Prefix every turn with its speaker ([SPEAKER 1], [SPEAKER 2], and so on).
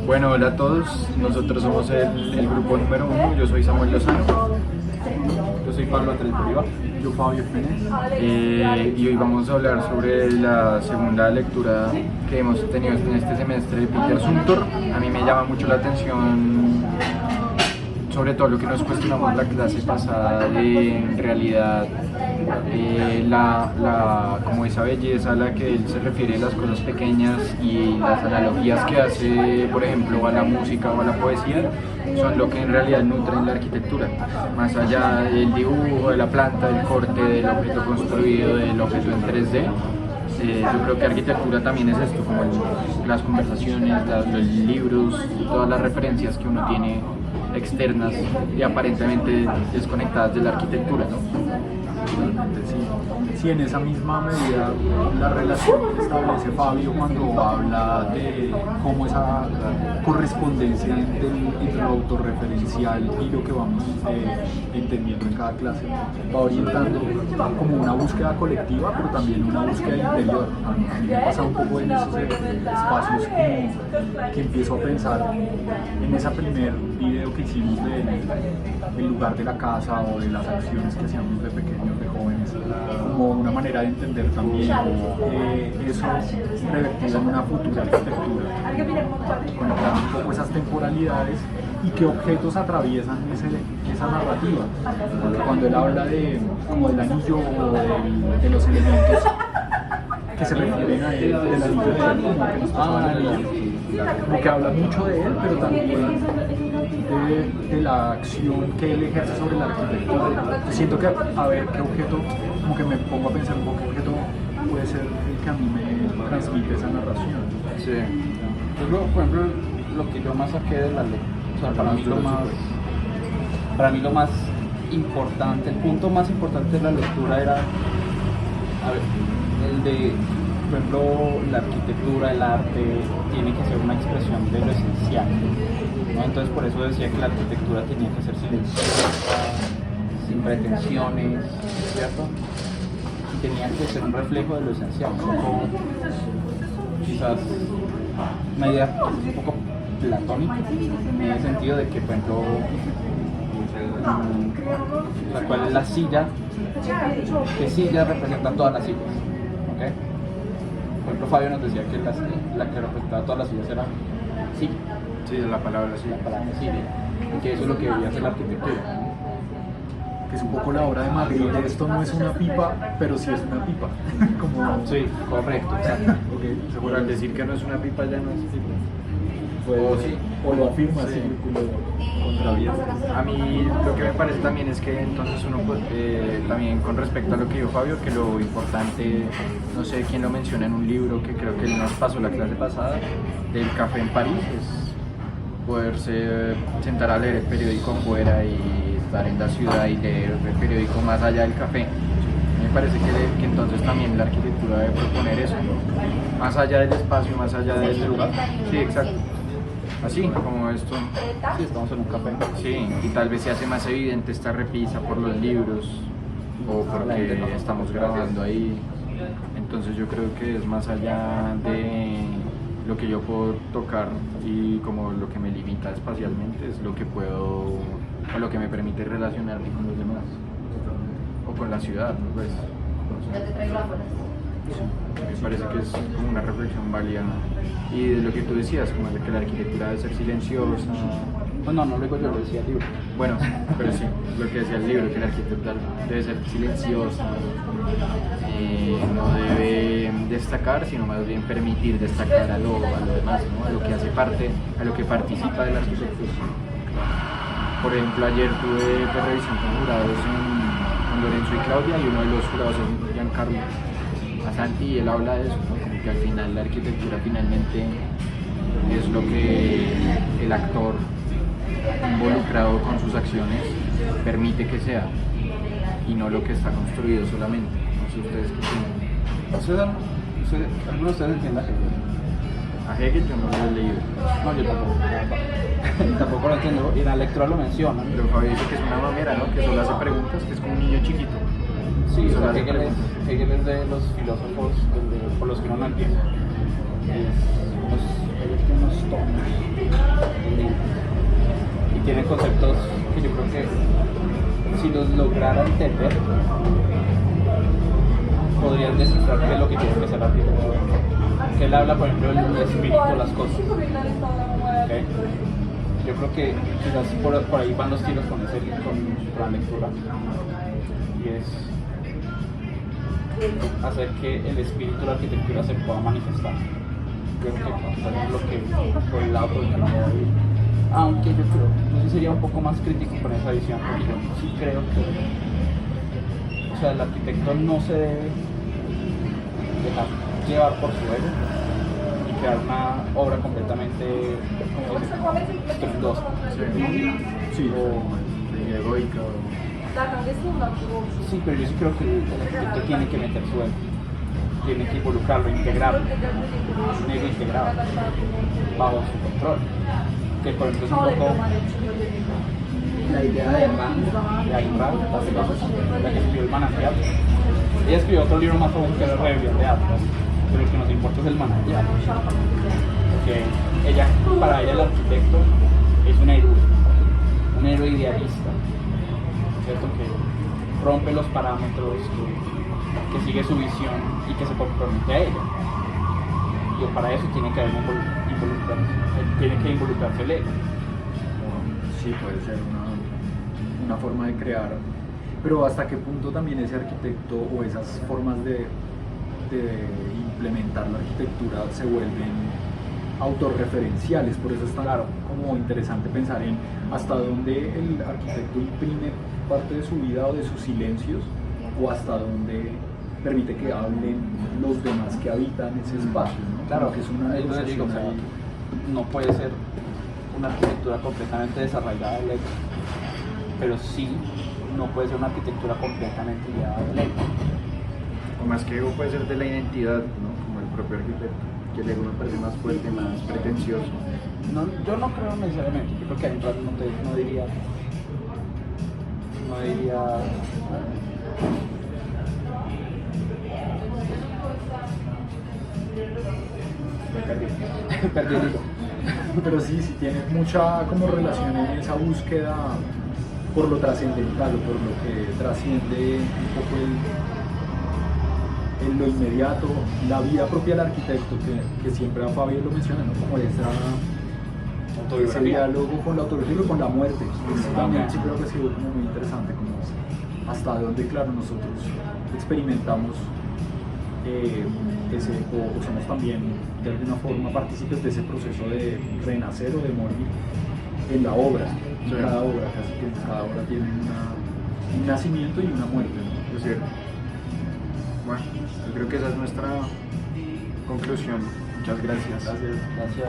[SPEAKER 1] Bueno, hola a todos, nosotros somos el grupo número 1, yo soy Samuel Lozano.
[SPEAKER 2] Yo soy Pablo Andrés Bolívar.
[SPEAKER 3] Yo Fabio Pérez.
[SPEAKER 1] Y hoy vamos a hablar sobre la segunda lectura que hemos tenido en este semestre de Peter Zumthor. A mí me llama mucho la atención sobre todo lo que nos cuestionamos la clase pasada de en realidad como esa belleza a la que él se refiere, las cosas pequeñas y las analogías que hace, por ejemplo, a la música o a la poesía, son lo que en realidad nutren la arquitectura, más allá del dibujo, de la planta, del corte, del objeto construido, del objeto en 3D. Yo creo que arquitectura también es esto, como las conversaciones, los libros, todas las referencias que uno tiene externas y aparentemente desconectadas de la arquitectura, ¿no?
[SPEAKER 3] Sí, en esa misma medida la relación que establece Fabio cuando habla de cómo esa correspondencia entre lo autorreferencial y lo que vamos entendiendo en cada clase va orientando como una búsqueda colectiva, pero también una búsqueda interior. A mí me pasa un poco en esos espacios como que empiezo a pensar en ese primer video que hicimos del lugar de la casa o de las acciones que hacíamos de pequeños, de jóvenes, como una manera de entender también eso revertido en una futura arquitectura, conectar un poco esas temporalidades y qué objetos atraviesan esa narrativa, porque cuando él habla como del anillo o de los elementos que se refieren a él, del anillo de él, como que nos pasaba en el libro, como que habla mucho de él, pero también de la acción que él ejerce sobre la arquitectura. Siento que, a ver, qué objeto, como que me pongo a pensar un poco qué objeto puede ser el que a mí me transmite esa narración.
[SPEAKER 1] Sí.
[SPEAKER 2] Yo creo, por ejemplo, lo que yo más saqué de la lectura, o sea, para mí lo más importante, el punto más importante de la lectura era, a ver, el de, por ejemplo, la arquitectura, el arte, tiene que ser una expresión de lo esencial, ¿no? Entonces por eso decía que la arquitectura tenía que ser silenciosa, sin pretensiones, ¿cierto? Y tenía que ser un reflejo de lo esencial, un poco, quizás una idea un poco platónica, en el sentido de que, por ejemplo, cuál es la silla, que silla representa todas las sillas, ¿ok? Por ejemplo, Fabio nos decía que la que representaba todas las sillas era silla.
[SPEAKER 1] Sí, la palabra sí.
[SPEAKER 2] La palabra silla, y que eso es lo que debería hacer la arquitectura, ¿no?
[SPEAKER 3] Que es un poco la obra de Magritte, de esto no es una pipa, pero sí es una pipa. Como...
[SPEAKER 2] Sí, correcto, exacto.
[SPEAKER 3] Okay,
[SPEAKER 1] Seguro al decir que no es una pipa ya no es pipa.
[SPEAKER 3] pues,
[SPEAKER 1] sí.
[SPEAKER 3] o lo afirma,
[SPEAKER 1] Sí.
[SPEAKER 3] círculo contraviento.
[SPEAKER 1] A mí lo que me parece también es que entonces uno también con respecto a lo que dijo Fabio, que lo importante, no sé quién lo menciona en un libro que creo que él nos pasó la clase pasada, del café en París, es poderse sentar a leer el periódico afuera y estar en la ciudad y leer el periódico más allá del café. Me parece que entonces también la arquitectura debe proponer eso, ¿no? Más allá del espacio, más allá del lugar. Sí, exacto. Así como esto.
[SPEAKER 2] Sí, estamos en un café.
[SPEAKER 1] Sí, y tal vez se hace más evidente esta repisa por los libros o porque estamos grabando ahí. Entonces yo creo que es más allá de lo que yo puedo tocar y como lo que me limita espacialmente, es lo que puedo o lo que me permite relacionarme con los demás o con la ciudad, ¿no? Pues, me parece que es como una reflexión válida, ¿no? Y de lo que tú decías, como de que la arquitectura debe ser silenciosa.
[SPEAKER 2] No, no lo digo yo, lo decía el libro.
[SPEAKER 1] Bueno, pero sí, lo que decía el libro, que la arquitectura debe ser silenciosa, no debe destacar, sino más bien permitir destacar a lo demás, ¿no? A lo que hace parte, a lo que participa de la arquitectura. Por ejemplo, ayer tuve revisión con jurados con Lorenzo y Claudia, y uno de los jurados es Giancarlo Assanti, y él habla de eso, ¿no? Como que al final la arquitectura finalmente es lo que el actor involucrado con sus acciones permite que sea y no lo que está construido solamente. No sé ustedes qué piensan.
[SPEAKER 2] ¿Algunos de ustedes entienden a Hegel?
[SPEAKER 1] A Hegel yo no lo he leído.
[SPEAKER 2] No, yo tampoco. Tampoco lo entiendo, y en la lectura lo mencionan.
[SPEAKER 1] Pero Fabio dice que es una mamera, ¿no? Que solo hace preguntas, que es como un niño chiquito.
[SPEAKER 2] Sí,
[SPEAKER 1] Solo
[SPEAKER 2] o sea,
[SPEAKER 1] hace
[SPEAKER 2] Hegel
[SPEAKER 1] preguntas.
[SPEAKER 2] es de los filósofos por los que uno no empieza. Hegel tiene unos tonos conceptos que yo creo que si los lograra entender, podrían descifrar qué es lo que tiene que ser la arquitectura. Que él habla, por ejemplo, del espíritu de las cosas. ¿Okay? Yo creo que quizás por ahí van los tiros con la lectura. Y es hacer que el espíritu de la arquitectura se pueda manifestar. Creo que es lo que por el lado por el que me voy a ir. Aunque yo sí sería un poco más crítico con esa visión, porque yo sí creo que, o sea, el arquitecto no se debe dejar llevar por su ego y crear una obra completamente estruendosa.
[SPEAKER 3] Sí,
[SPEAKER 1] Egoica.
[SPEAKER 2] Sí, pero yo sí creo que el arquitecto tiene que meter su ego, tiene que involucrarlo, integrarlo, un ego integrado, bajo su control. Que por ejemplo es un poco la idea de Ayn Rand, la que escribió El manantial. Ella escribió otro libro más famoso que era Rebelión de Atlas, pero lo que nos importa es el manantial. Porque para ella el arquitecto es un héroe idealista, ¿cierto? Que rompe los parámetros, que sigue su visión y que se compromete a ella. Y para eso tiene que haber tiene que involucrarse el ego.
[SPEAKER 3] Sí, puede ser una forma de crear, pero hasta qué punto también ese arquitecto o esas formas de implementar la arquitectura se vuelven autorreferenciales. Por eso es tan como interesante pensar en hasta dónde el arquitecto imprime parte de su vida o de sus silencios, o hasta dónde permite que hablen los demás que habitan ese espacio, ¿no?
[SPEAKER 2] Claro,
[SPEAKER 3] que es una negociación ahí.
[SPEAKER 2] no puede ser una arquitectura completamente desarraigada del ego, pero sí no puede ser una arquitectura completamente guiada del ego.
[SPEAKER 1] O más que ego puede ser de la identidad, ¿no? Como el propio arquitecto, que el ego me parece más fuerte, más pretencioso.
[SPEAKER 2] No, yo no creo necesariamente, yo creo que Ayn Rand no diría perdí el hilo.
[SPEAKER 3] Pero sí tiene mucha como relación en esa búsqueda por lo trascendental o por lo que trasciende un poco en lo inmediato, la vida propia del arquitecto, que siempre a Fabio lo menciona, ¿no? Como ese diálogo con la autobiografía y con la muerte. También sí creo que ha sido como muy interesante, como hasta dónde, claro, nosotros experimentamos o somos también de alguna forma partícipes de ese proceso de renacer o de morir en la obra. Sí. Cada obra, casi que cada obra tiene un nacimiento y una muerte, ¿no?
[SPEAKER 1] Es cierto. Bueno, yo creo que esa es nuestra conclusión. Muchas gracias.
[SPEAKER 2] Gracias.